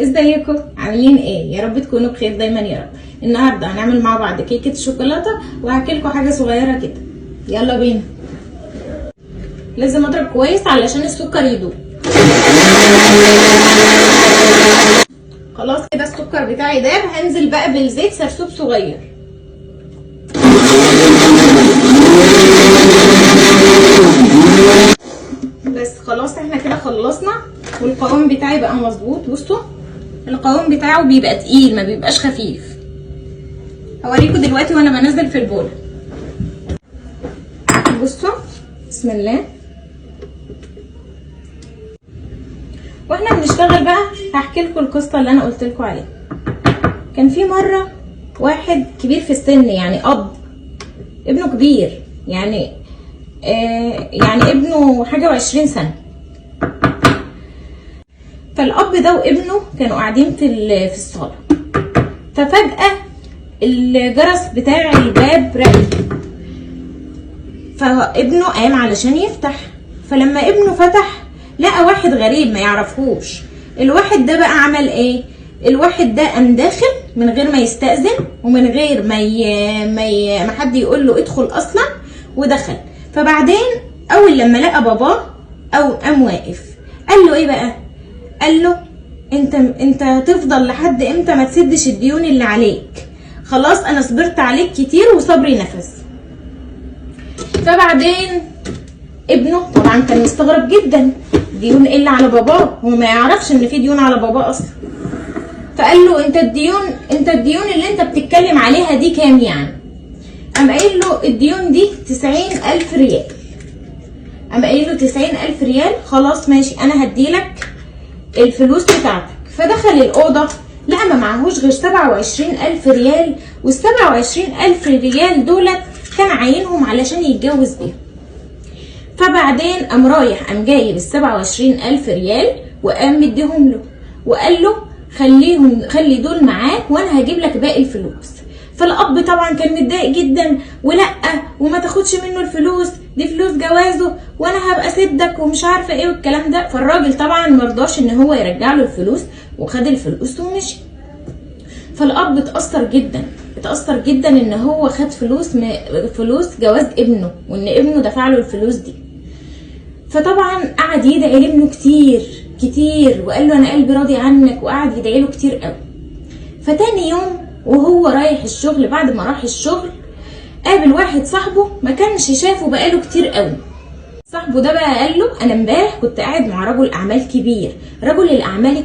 ازيكم عاملين ايه؟ يا رب تكونوا بخير دايما يا رب. النهارده هنعمل مع بعض كيكه شوكولاته وهحكي لكم حاجه صغيره كده. يلا بينا. لازم اضرب كويس علشان السكر يدوب. خلاص كده السكر بتاعي داب. هنزل بقى بالزيت سرسوب صغير. بس خلاص احنا كده خلصنا والقوام بتاعي بقى مظبوط. بصوا القوام بتاعه بيبقى تقيل ما بيبقاش خفيف. هوريكم دلوقتي وانا بنزل في البول. بصوا بسم الله. واحنا بنشتغل بقى هحكي لكم القصه اللي انا قلت لكم عليها. كان في مره واحد كبير في السن، يعني اب ابنه كبير، يعني ابنه حاجه و20 سنه. فالاب ده وابنه كانوا قاعدين في الصاله، ففجاه الجرس بتاع الباب رن، فابنه قام علشان يفتح. فلما ابنه فتح لقى واحد غريب ما يعرفهوش. الواحد ده بقى عمل ايه؟ الواحد ده قام داخل من غير ما يستأذن ومن غير ما حد يقول له ادخل اصلا، ودخل. فبعدين اول لما لقى باباه او قام واقف قال له ايه بقى؟ قال له انت هتفضل لحد امتى ما تسدش الديون اللي عليك؟ خلاص انا صبرت عليك كتير وصبري نفس. فبعدين ابنه طبعا كان مستغرب جدا، ديون ايه اللي على باباه؟ هو ما يعرفش ان في ديون على باباه اصلا. فقال له انت الديون اللي انت بتتكلم عليها دي كام يعني؟ قام قايل له الديون دي 90,000 ريال. قام قايل له 90,000 ريال، خلاص ماشي انا هديلك الفلوس بتاعتك. فدخل الاوضه لقى ما معهوش غير 27,000 ريال، وال27,000 ريال دولت كان عاينهم علشان يتجوز بيهم. فبعدين قام جايب ال27,000 ريال وقام مديهم له وقال له خلي دول معاك وانا هجيب لك باقي الفلوس. فالاب طبعا كان متضايق جدا، ولا وما تاخدش منه الفلوس، دي فلوس جوازه وانا هبقى سدك ومش عارفه ايه والكلام ده. فالراجل طبعا مرضاش ان هو يرجع له الفلوس وخد الفلوس ومشي. فالاب اتأثر جدا ان هو خد فلوس جواز ابنه وان ابنه دفع له الفلوس دي. فطبعا قعد يدعي لابنه كتير وقال له انا قلبي راضي عنك، وقعد يدعي له كتير قوي. فتاني يوم وهو رايح الشغل، بعد ما راح الشغل قابل واحد صاحبه ما كانش شافه بقاله كتير قوي. صاحبه ده بقى قال له انا امبارح كنت قاعد مع رجل اعمال كبير، رجل الاعمال